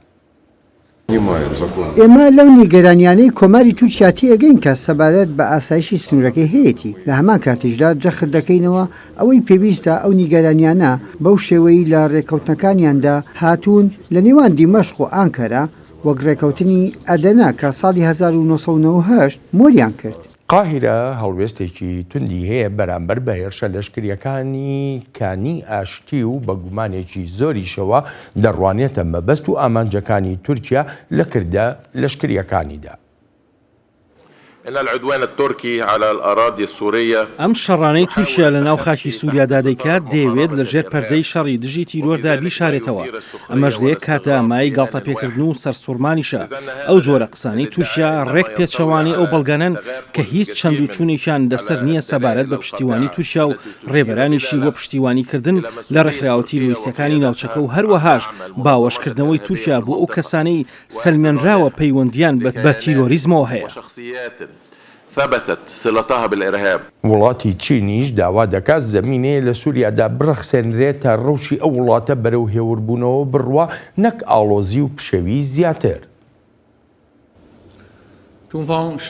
ئێمە لەو نیگەرانیانەی کۆماری تورکیا تێگەین کە سەبارەت بە ئاسایشی سنوورەکەی هەیەی لە هەمان کاتیشدا جەخت دەکەینەوە ئەوەی پێویستە ئەو نیگەرانیانە بەو شێوەی لە ڕێکەوتنەکانیاندا هاتوون لە نێوان دیمەشق و ئانکەرە وەک ڕێکەوتنی ئەدەنا کە ساڵی 1998 مۆریان کرد. قاهرە هەڵوێستێکی توندی هەیە بەرامبەر بە هێرشە لەشکریەکانی کانی ئاشتی و بە گومانێکی زۆریشەوە دەڕوانێتە مەبەست و ئامانجەکانی تورکیا لە کردە لەشکریەکانیدا. ئەم شەڕانەی تورکیا لە ناو خاکی سووریادا دەیکات دەیەوێت لە ژێر پەردەی شەڕی دژی تیرۆردا بیشارێتەوە. ئەمەش لەیەک کاتە ئامایی گاڵتەپێکردن و سەرسوورمانیشە. ئەو جۆرە قسانی تورکیا ڕێک پێچەوانی ئەو بەڵگانن کە هیچ چەند و چوونێکیان لەسەر نییە سەبارەت بە پشتیوانی تورکیا و ڕێبەرانیشی بۆ پشتیوانیکردن لە ڕێکخراوەتی تیرۆریستەکانی ناوچەکە و هەروەهاش باوەشکردنەوەی تورکیا بۆ ئەو کەسانەی سەلمێنراوە پەیوەندیان بە تیرۆریزمەوە هەیە. وڵاتی چینیش داوا دەکات زەمینەیە لە سووریادا بڕەخسێنرێت تا ڕەوشی ئەو وڵاتە بەرەو هێوربوونەوە بڕوە نەک ئاڵۆزی و پشەوی زیاتر.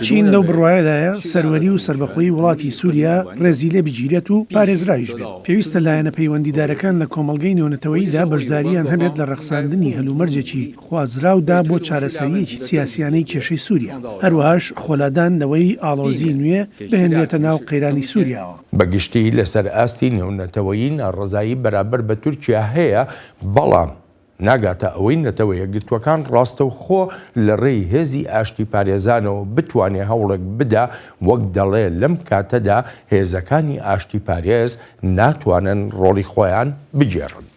چین لەو بڕواایەدایە سەروەری و سربەخۆی وڵاتی سووریا ڕێزی لێ بگیرێت و پارێزرایش بێت. پێویستە لایەنە پەیوەندیدارەکان لە کۆمەڵگەی نێونەتەوەییدا بەشداریان هەبێت لە ڕەخساندنی هەلومەرجێکی خوازراودا بۆ چارەسەریەکی سیاسیانەی کێشەی سووریا. هەروەهاش خۆلادان لەوەی ئاڵۆزی نوێ بهێنرێتە ناو قەیرانی سووریاوە. بەگشتی لەسەر ئاستی نێونەتەوەیی ناڕزایی بەرامبەر بە تورکیا هەیە بەڵام ناگاتە ئەوەی نەتەوە یەکگرتوەکان ڕاستە و خۆ لە ڕێی هێزی ئاشتی پارێزانەوە بتوانێت هەوڵێک بدا وەک دەڵێ لەم کاتەدا هێزەکانی ئاشتی پارێز ناتوانن ڕۆڵی خۆیان بگێڕن.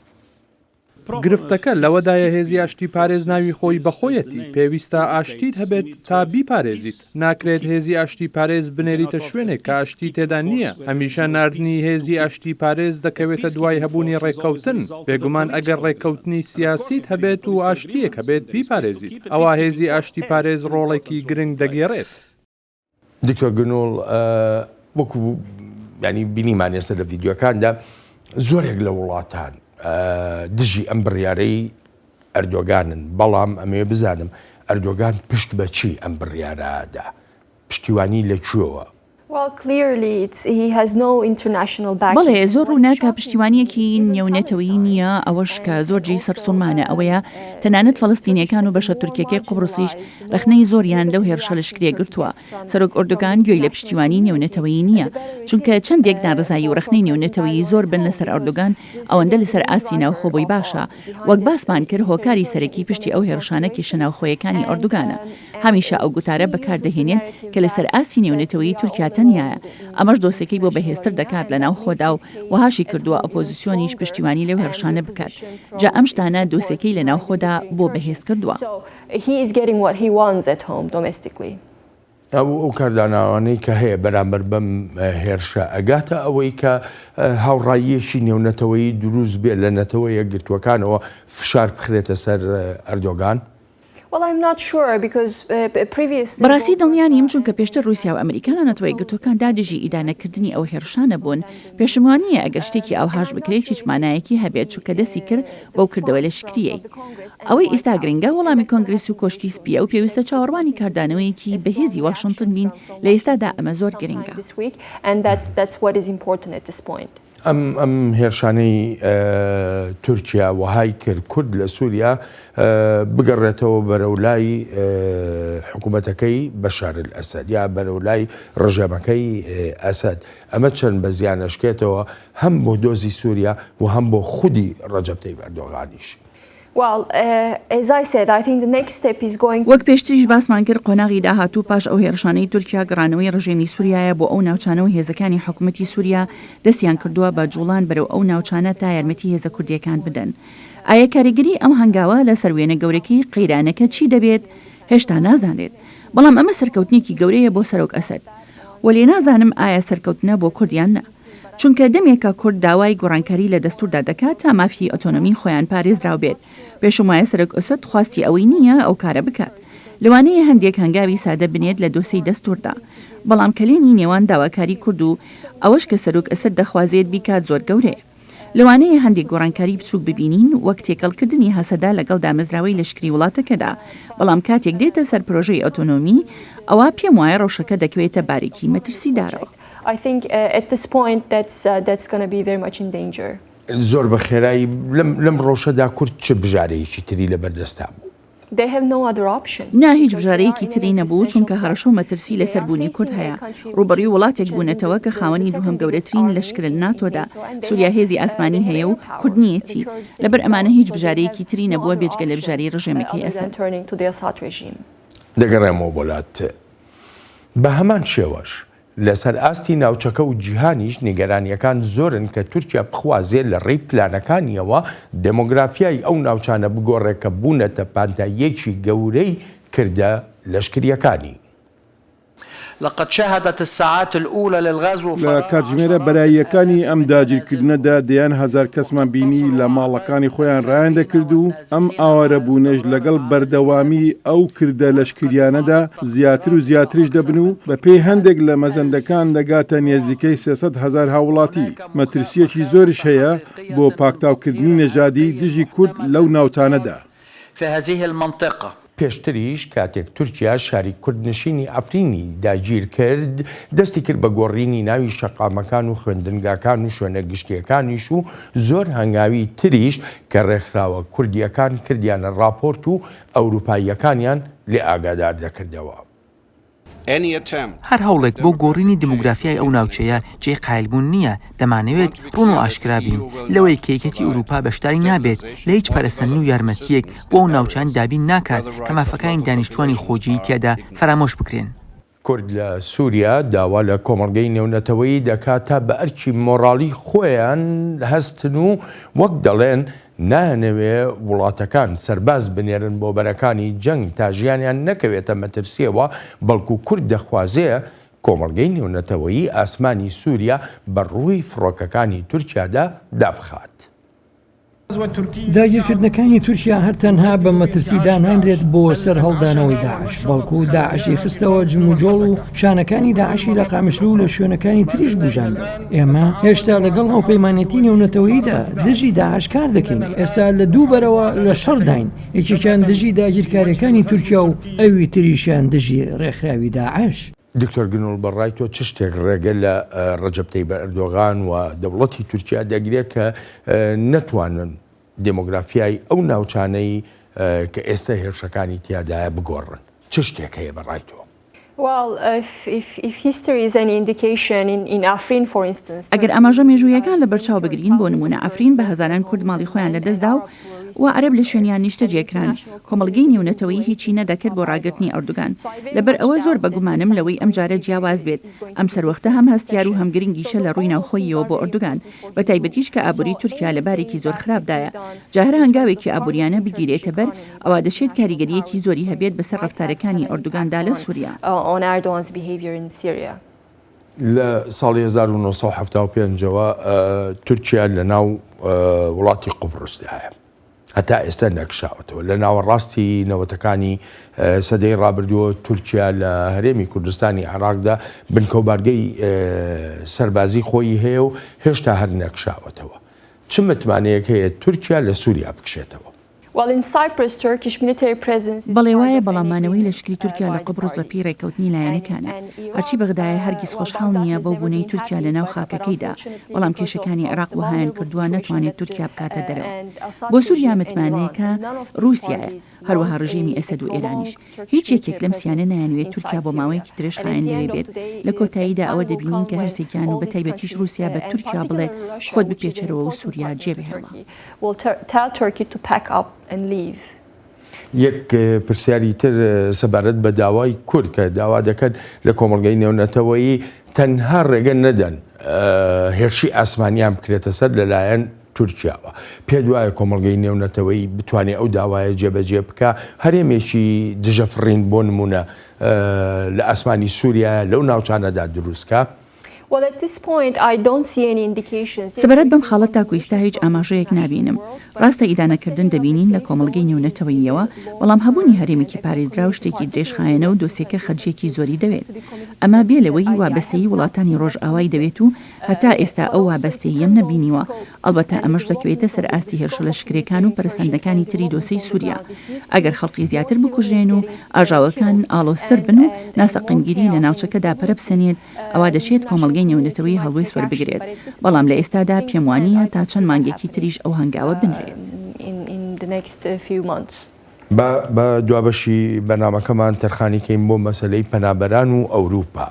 گرفتەکە لەوەدایە هێزی ئاشتی پارێز ناوی خۆی بەخۆیەتی پێویستە ئاشتیت هەبێت تا بیپارێزیت. ناکرێت هێزی ئاشتی پارێز بنێریتە شوێنێک کە ئاشتی تێدا نییە. هەمیشە نردنی هێزی ئاشتی پارێز دەکەوێتە دوای هەبوونی ڕێککەوتن. بێگومان ئەگەر ڕێککەوتنی سیاسیت هەبێت و ئاشتیەک هەبێت بیپارێزیت ئەوە هێزی ئاشتی پارێز ڕۆڵێکی گرنگ دەگێڕێت. دکتۆر گنۆڵ وەکو ینی بینیمان ئێستا لە ڤیددیۆکاندا زۆرێک لە وڵاتان دژی ئەم بڕیارەی ئەردۆگانن بەڵام ئەمێ بزانم ئەردۆگان پشت بە چی ئەم بڕیارەدا پشتیوانی لەکوێوە؟ بەڵێ زۆر ڕووناکە پشتیوانیەکی نێونەتەوەی نییە ئەوەش کە زۆرجی سەرسوڵمانە ئەوەیە تەنانەت فەڵستینیەکان و بەشە تورکیەکەی قوبڕوسیش ڕخنەی زۆریان لەو هێرشە لەشکرێ گرتووە. سەرۆک ئۆردۆگان گوێی لە پشتیوانی نێونەتەوەی نییە چونکە چەندێک ناڕزایی و ڕخنەی نێونەتەوەی زۆر بن لەسەر ئۆردۆگان ئەوەندە لەسەر ئاستی ناوخۆبووی باشە وەک باسمان کرد هۆکاری سەرەکی پشتی ئەو هێرشانە کێشە ناوخۆیەکانی ئۆردۆگانە. هەمیشە ئەو گوتارە بەکاردەهێنێن کە لەسەر ئاستی نێونەتەوەی تورکیا تەنیایە. ئەمەش دۆسێکی بۆ بەهێزتر دەکات لە ناو خۆدا و وهاشی کردووە ئۆپۆزیسیۆنیش پشتیوانی لەو هێرشانە بکات. جا ئەم شتانە دۆسێکەی لە ناو خۆدا بۆ بەهێز کردووە. ئەو کارداناوانەی کە هەیە بەرامبەر بەم هێرشە ئەگاتە ئەوەی کە هاوڕاییەکی نێونەتەوەی دروست بێت لە نەتەوە یەکگرتوەکانەوە فشار بخرێتە سەر ئەردۆگان؟ بەڕاستی دڵنیانیم چونکە پێشتر رووسیا و ئەمریکا لە نەتەوە یەکگرتوەکاندا دژی ئیدانەکردنی ئەو هێرشانە بوون. پێشموانیە ئەگەر شتێکی ئەوهاش بکرێت هیچ مانایەکی هەبێت چونکە دەستی کرد بەو کردەوە لە شکریەی. ئەوەی ئێستا گرنگە وەڵامی کۆنگرس و کۆشکی سپیە و پێویستە چاوەڕوانی کاردانەوەیەکی بەهێزی واشنگتن بین لە ئێستادا ئەمە زۆر گرنگە. ئەم هێرشانەی تورکیا وهای کرد کورد لە سووریا بگەڕێتەوە بەرەولای حکوومەتەکەی بەشار ئەسەد یا بەرەولای ڕژەمەکەی ئەسەد ئەمە چەند بە زیانەشکێتەوە هەم بۆ دۆزی سووریا و هەم بۆ خودی ڕەجەب تەیب ئەردۆغانیش. وەک پێشتریش باسمان کرد قۆناغی داهاتوو پاش ئەو هێرشانەی تورکیا گەڕانەوەی ڕژێمی سووریایە بۆ ئەو ناوچانەوە هێزەکانی حکوومەتی سووریا دەستیان کردووە بە جوڵان بەرەو ئەو ناوچانە تا یارمەتی هێزە کوردیەکان بدەن. ئایا کاریگەری ئەم هەنگاوە لە سەروێنە گەورەکەی قەیرانەکە چی دەبێت هێشتا نازانێت، بەڵام ئەمە سەرکەوتنێکی گەورەیە بۆ سەرۆک ئەسەد وەلێ نازانم ئایا سەرکەوتنە بۆ کوردیان نە، چونکە دەمێکە کورد داوای گۆڕانکاری لە دەستوردا دەکات تا مافی ئۆتۆنۆمی خۆیان پارێزراو بێت. پێشومایە سەرۆک ئەسەد خواستی ئەوەی نییە ئەو کارە بکات، لەوانەیە هەندێک هەنگاوی سادە بنێت لە دۆسەی دەستوردا، بەڵام کلێنی نێوان داواکاری کورد و ئەوەش کە سەرۆک ئەسەد دەخوازێت بیکات زۆر گەورەیە. لەوانەیە هەندێک گۆڕانکاری بچووک ببینین وەک تێکەڵکردنی هەسەدا لەگەڵ دامەزراوەی لەشکری وڵاتەکەدا، بەڵام کاتێک دێتە سەر پرۆژەی ئۆتۆنۆمی ئەوە پێم وایە ڕەوشەکە دەکەوێتە باریکی مەترسیدارەوە. I think at this point that's going to be very much in danger. زۆر بە خێرایی لەم ڕۆژەدا کورد چه بژارەیەکی تری لەبەردەستا بوو؟ They have no other option. نا هیچ بژارەیەکی تری نەبوو چونکە هەڕەشە و مەترسی لەسەربوونی کورد هەیە. ڕوبەڕووی وڵاتێک بوونەتەوە کە خاوەنی دووهەم گەورەترین لەشکرە لە ناتۆدا، سووریا هێزی ئاسمانی هەیە و کورد نیەتی، لەبەر ئەمانە هیچ بژارەیەکی تری نەبووە بێجگە لە بژارەی ڕژێمەکەی ئەسەد. دەگەڕێمەوە وڵات بە هەمان شێوەش لەسەر ئاستی ناوچەکە و جیهانیش نیگەرانیەکان زۆرن کە تورکیا بخوازێت لە ڕێی پلانەکانیەوە دەمۆگرافیای ئەو ناوچانە بگۆڕێکە بوونەتە پانتاییەکی گەورەی کردە لەشکریەکانی. لقد شهدت الساعات الأولى للغزو لە کاتژمێرە بەراییەکانی ئەم داگیرکردنەدا دەیان هەزار کەسمان بینی لە ماڵەکانی خۆیان ڕایان دەکرد و ئەم ئاوارە بوونەش لەگەڵ بەردەوامی ئەو کردە لەشکریانەدا زیاتر و زیاتریش دەبن و بە پێی هەندێک لە مەزەندەکان دەگاتە نێزیکەی 300,000 هاوڵاتی. مەترسیەکی زۆرش هەیە بۆ پاکتاوکردنی نەژادی دژی کورد لەو ناوچانەدا. في هذه المنطقة پێشتریش کاتێک تورکیا شاری کوردنشینی ئەفرینی داگیر کرد دەستی کرد بە گۆڕینی ناوی شەقامەکان و خوێندنگاکان و شوێنە گشتیەکانیش و زۆر هەنگاوی تریش کە ڕێکخراوە کوردیەکان کردیانە راپۆرت و ئەوروپاییەکانیان لێ ئاگادار دەکردەوە. هەر هەوڵێک بۆ گۆڕینی دموگرافیای ئەو ناوچەیە جێ قایلبوون نییە، دەمانەوێت ڕوون و ئاشکرا بین لەوەی کەیکەتی ئوروپا بەشداری نابێت لە هیچ پەرستنی و یارمەتیەک بۆ ئەو ناوچان دابین ناکات کە مافەکانی دانیشتوانی خۆجی تیادا فرامۆش بکرێن. کورد لە سووریا داوا لە کۆمەڵگەی نێونەتەوەیی دەکات تا بە ئەرکی مۆڕاڵی خۆیان هەستن و وەک دەڵێن نانەوێ وڵاتەکان سەرباز بنێرن بۆ بەرەکانی جەنگ تا ژیانیان نەکەوێتە مەترسیەوە، بەڵکو کورد دەخوازەیە کۆمەڵگەی نێونەتەوەیی ئاسمانی سووریا بەڕووی فڕۆکەکانی تورکیادا دابخات. داگیرکردنەکانی تورکیا هەر تەنها بە مەترسیدا نانرێت بۆ سەر هەڵدانەوەی داعش، بەڵکو داعشی خستەوە جموجۆڵ و شانەکانی داعشی لە قامشلو لە شوێنەکانی تریش بژاندە. ئێمە هێشتا لەگەڵ هاوپەیمانەتی نێونەتەوەییدا دژی داعش کار دەکەین. ئێستا لە دوو بەرەوە لە شەڕداین، یەکێکیان دژی داگیرکاریەکانی تورکیا و ئەوی تریشیان دژی ڕێکخراوی داعش. دکتۆر گنۆڵ بەڕای تۆ چ شتێک ڕێگە لە ڕەجەب تەیب ئەردۆغان و دەوڵەتی تورکیا دەگرێت کە نەتوانن دمۆگرافیای ئەو ناوچانەی کە ئێستا هێرشەکانی تیادایە بگۆڕن؟ چ شتێک هەیە بەڕای تۆ؟ ئەگەر ئاماژە مێژوویەکان لە بەرچاو بگرین بۆ نمونە ئەفرین بە هەزاران کورد ماڵی خۆیان لەدەستدا و عەرەب لە شوێنیان نیشتە جێکران، کۆمەڵگەی نێونەتەوەیی هیچی نەدەکرد بۆ ڕاگررتنی ئەردوگان. لەبەر ئەوە زۆر بەگومانم لەوەی ئەم جارە جیاواز بێت ئەم سەروەختە هەم هەستیار و هەم گرنگیشە لە ڕووی ناوخۆیەوە بۆ ئەردوگان، بە تایبەتیش کە ئابووری تورکیا لە بارێکی زۆر خراپدایە. جاهرە هەنگاوێکی ئابووریانە بگیرێتە بەر ئەوە دەشێت کاریگەریەکی زۆری هەبێت بەسەر ڕەفتارەکانی ئەردوگاندا لە سووریا. لە ساڵی 1975ەوە تورکیا لە ناو وڵاتی قوبڕستایە، هەتا ئێستا نەکشاوەتەوە. لە ناوەڕاستی نەوەتەکانی سەدەی ڕابردووە تورکیا لە هەرێمی کوردستانی عێراقدا بنکەوبارگەی سەربازی خۆی هەیە و هێشتا هەر نەکشاوەتەوە. چ متمانەیەک هەیە تورکیا لە سووریا بکشێتەوە؟ بەڵێ وایە بەڵامانەوەی لەشکری تورکیا لە قبرس بە پێی ڕێکەوتنی لایەنەکانە هەرچی بەغدایە هەرگیز خۆشحاڵ نییە بەو بوونەی تورکیا لە ناو خاکەکەیدا بەڵام کێشەکانی عێراق وهایان کردووە نەتوانێت تورکیا بکاتە دەرەوە بۆ سووریا متمانەیەکە رووسایە هەروەها ڕژێمی ئەسەد و ئێرانیش هیچ یەکێک لەم سیانە نایانوێت تورکیا بۆ ماوەیەکی ترێش خایەن لەوێ بێت لە کۆتاییدا ئەوە دەبینین کە هەرسێکیان و بەتایبەتیش رووسیا بە تورکیا بڵێت خۆت بپێچەرەوە و سووریا جێبهێڵە یەک پرسیاری تر سەبارەت بە داوای کورد کە داوا دەکەن لە کۆمەڵگەی نێونەتەوەیی تەنها ڕێگە نەدەن هێرشی ئاسمانیان بکرێتە سەر لەلایەن تورکیاوە پێ دوایە کۆمەڵگەی نێونەتەوەی بتوانێت ئەو داوایە جێبەجێ بکە هەرێمێکی دژەفڕین بۆ نمونە لە ئاسمانی سووریا لەو ناوچانەدا دروستکە. سەبارەت بەم خاڵەت تاکو ئێستا هیچ ئاماژەیەک نابینم ڕاستە ئیدانەکردن دەبینین لە کۆمەڵگەی نێونەتەوەییەوە بەڵام هەبوونی هەرێمێکی پارێزرا و شتێکی درێژخایەنە و دۆسێکە خەرجێکی زۆری دەوێت ئەمە بێ لەوەی وابەستەیی وڵاتانی ڕۆژئاوای دەوێت و هەتا ئێستا ئەو وابەستەیەم نەبینیوە ئەلبەتە ئەمەش دەکەوێتە سەر ئاستی هێرشە لەشکرەکان و پەرستەندەکانی تری دۆسەی سووریا ئەگەر خەڵقی زیاتر بکوژرێن و ئاژاوەکان ئالۆستر بن و ناسەقینگیری لە ناوچەکەدا پەرە بسەنێت ئەوا دەچێت کۆمەڵگەی نێونەتەوەی هەڵوەی سوەربگرێت بەڵام لە ئێستادا پێم وانییە تا چەند مانگێکی تریش ئەو هەنگاوە بنرێت. بە دوابەشی بەنامەکەمان تەرخانیکەین بۆ مەسەلەی پەنابەران و ئەوروپا.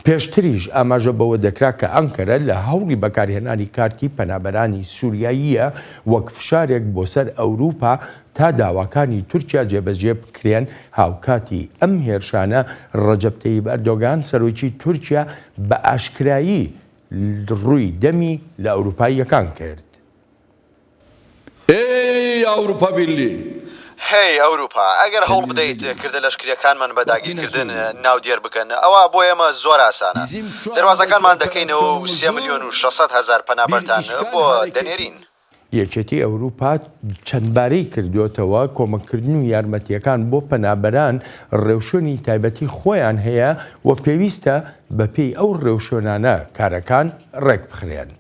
پێشتریش ئاماژە بەوە دەکرا کە ئەنکەرە لە هەوڵی بەکارهێنانی کارتی پەنابەرانی سووریاییە وەک فشارێک بۆ سەر ئەوروپا تا داواکانی تورکیا جێبەجێ بکرێن هاوکاتی ئەم هێرشانە ڕەجەب تەیب ئەردۆغان سەرۆکی تورکیا بە ئاشکرایی ڕووی دەمی لە ئەوروپاییەکان کرد. ئێ ئەوروپا بیرلی هی ئەوروپا ئەگەر هەوڵ بدەیت کردە لەشکریەکانمان بەداگیرکردن ناودێر بکەن ئەوە بۆ ئێمە زۆر ئاسانە دەواازەکانمان دەکەینەوە و 3,600,000 پەنابەرتان بۆ دەنێرین. یەکێتی ئەوروپا چەندبارەی کردوێتەوە کۆمەکردن و یارمەتیەکان بۆ پەنابەران ڕێوشۆنی تایبەتی خۆیان هەیە و پێویستە بەپێی ئەو ڕێوشۆنانە کارەکان ڕێک بخرێن.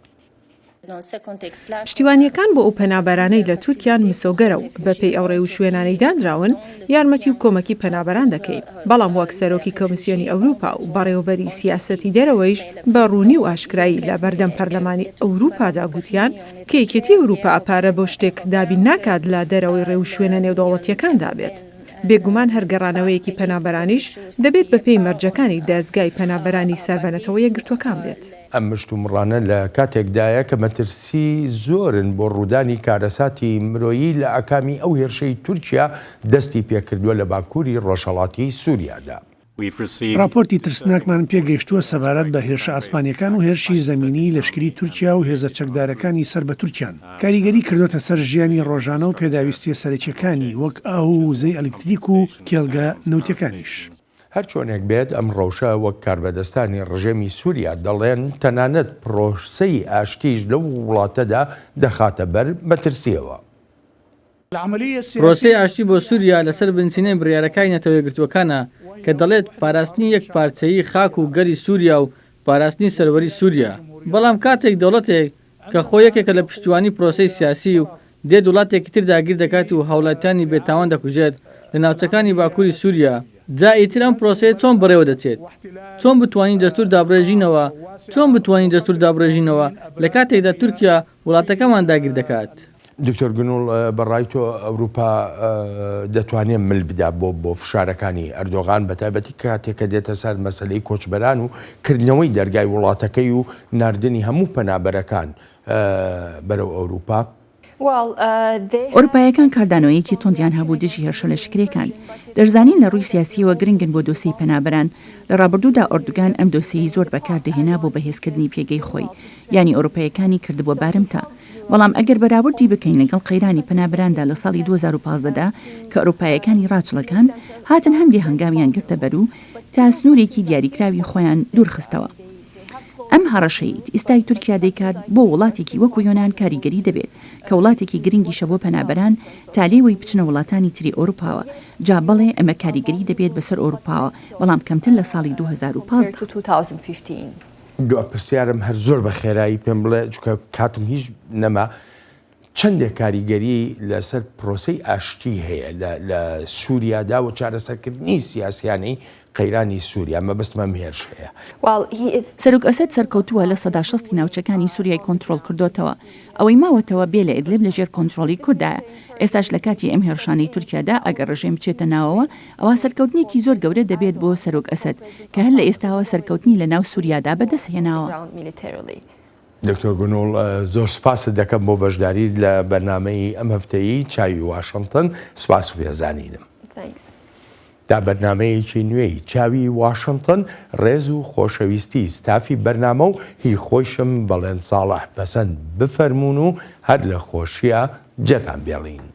پشتیوانیەکان بۆ ئەو پەنابەرانەی لە تورکیان مسۆگەرە و بەپێی ئەو ڕێ و شوێنانەی دانراون یارمەتی و کۆمەکی پەنابەران دەکەین بەڵام وەک سەرۆکی کۆمیسیۆنی ئەوروپا و بەڕێوەبەری سیاسەتی دەرەوەیش بە ڕوونی و ئاشکرایی لە بەردەم پەرلەمانی ئەوروپادا گوتیان کە یەکێتی ئەوروپا ئەپارە بۆ شتێک دابین ناکات لە دەرەوەی ڕێ و شوێنە نێودەوڵەتیەکاندا بێت. بێگومان هەرگەڕانەوەیەکی پەنابەرانیش دەبێت بەپێی مەرجەکانی دەستگای پەنابەرانی سەربەنەتەوە یەکگرتوەکان بێت. ئەم مشتومڕانە لە کاتێکدایە کە مەترسی زۆرن بۆ ڕوودانی کارەساتی مرۆیی لە ئەکامی ئەو هێرشەی تورکیا دەستی پێکردووە لە باکووری ڕۆژهەڵاتی سووریادا. راپۆرتی ترسناکمان پێگەیشتووە سەبارەت بە هێرشە ئاسمانیەکان و هێرشی زەمینی لەشکری تورکیا و هێزە چەکدارەکانی سەر بە تورکیان کاریگەری کردوتە سەر ژیانی ڕۆژانە و پێداویستیە سەرەکیەکانی وەک ئاو و وزەی ئەلکتریک و کێڵگە نەوتەکانیش. هەر چۆنێک بێت ئەم ڕەوشە وەک کاربەدەستانی ڕژێمی سووریا دەڵێن تەنانەت پرۆسەی ئاشتیش لەو وڵاتەدا دەخاتە بەر مەترسیەوە. پرۆسەی ئاشتی بۆ سووریا لەسەر بنچینەی بڕیارەکانی نەتەوەیەگرتووەکانە کە دەڵێت پاراستنی یەک پارچەیی خاک و گەری سووریا و پاراستنی سەروەری سووریا بەڵام کاتێک دەوڵەتێک کە خۆ یەکێکە لە پشتیوانی پرۆسەی سیاسی و دێ وڵاتێکی تر داگیر دەکات و هاوڵاتیانی بێتاوان دەکوژێت لە ناوچەکانی باکووری سووریا جا ئیتر ئەم پرۆسەیە چۆن بڕێوە دەچێت چۆن بتوانین دەستور دابڕێژینەوە لە کاتێکدا تورکیا وڵاتەکەمان داگیر دەکات. دکتۆر گنوڵ بەڕای تۆ ئەوروپا دەتوانێت مل بدا بۆ فشارەکانی ئەردۆغان بەتایبەتی کاتێککە دێتە سەر مەسلەی کۆچبەران و کردنەوەی دەرگای وڵاتەکەی و ناردنی هەموو پەنابەرەکان بەرەو ئەوروپا. ئۆروپایەکان کاردانەوەیەکی تۆندیان هەبوو دژی هێرشە لەشکرەکان دەرزانین لە ڕووی سیاسیەوە گرنگن بۆ دۆسەی پەنابەران لە ڕابردوودا ئۆردوگان ئەم دۆسەی زۆر بەکاردەهێنا بۆ بەهێزکردنی پێگەی خۆی ینی ئۆروپایەکانی کردبووە بارمتە بەڵام ئەگەر بەراوردی بکەین لەگەڵ قەیرانی پەنابەراندا لە ساڵی 2015دا کە ئۆروپایەکانی ڕاچڵەکان هاتن هەندی هەنگاویان گرتە بەر و تا سنوورێکی دیاریکراوی خۆیان دوورخستەوە. ئەم هەڕەشەیت ئێستای تورکیا دەیکات بۆ وڵاتێکی وەکو یۆنان کاریگەری دەبێت کە وڵاتێکی گرنگیشە بۆ پەنابەران تا لێوەی بچنە وڵاتانی تری ئۆروپاوە جا بەڵێ ئەمە کاریگەری دەبێت بەسەر ئۆروپاوە بەڵام کەمتر لە ساڵی 2015. دو پرسیارم هەر زۆر بە خێرایی پێم بڵێ چکە کاتم هیچ نەما چەندێک کاریگەری لەسەر پرۆسەی ئاشتی هەیە لە سووریادا و چارەسەرکردنی سیاسیانەی قەیرانی سووریا مەبەستمە مێرش هەیە. سەرۆک ئەسەد سەرکەوتووە لە سەدا 60 ناوچەکانی سووریای کۆنتترۆل کردوتەوە ئەوەی ماوەتەوە بێ لە ئیدلیب لەژێر کۆنتترۆلی کوردایە. ئێستاش لە کاتی ئەم هێرشانەی تورکیادا ئەگەر ڕژێم بچێتە ناوەوە ئەوە سەرکەوتنیەکی زۆر گەورە دەبێت بۆ سەرۆک ئەسەد کە هەر لە ئێستاوە سەرکەوتنی لە ناو سووریادا بەدەستهێناوە. دکتۆر گونۆڵ زۆر سپاست دەکەم بۆ بەشداری لە بەرنامەی ئەم هەفتەیی چاوی واشنگتن سپاس و پێزانینم. دا بەرنمەیەکی نوێی چاوی واشنگتن ڕێز و خۆشەویستی ستافی بەرنامە و هی خۆشم بەڵێن ساڵح بەسەند بفەرمونون و هەر لە خۆشیە جەتان بێڵین.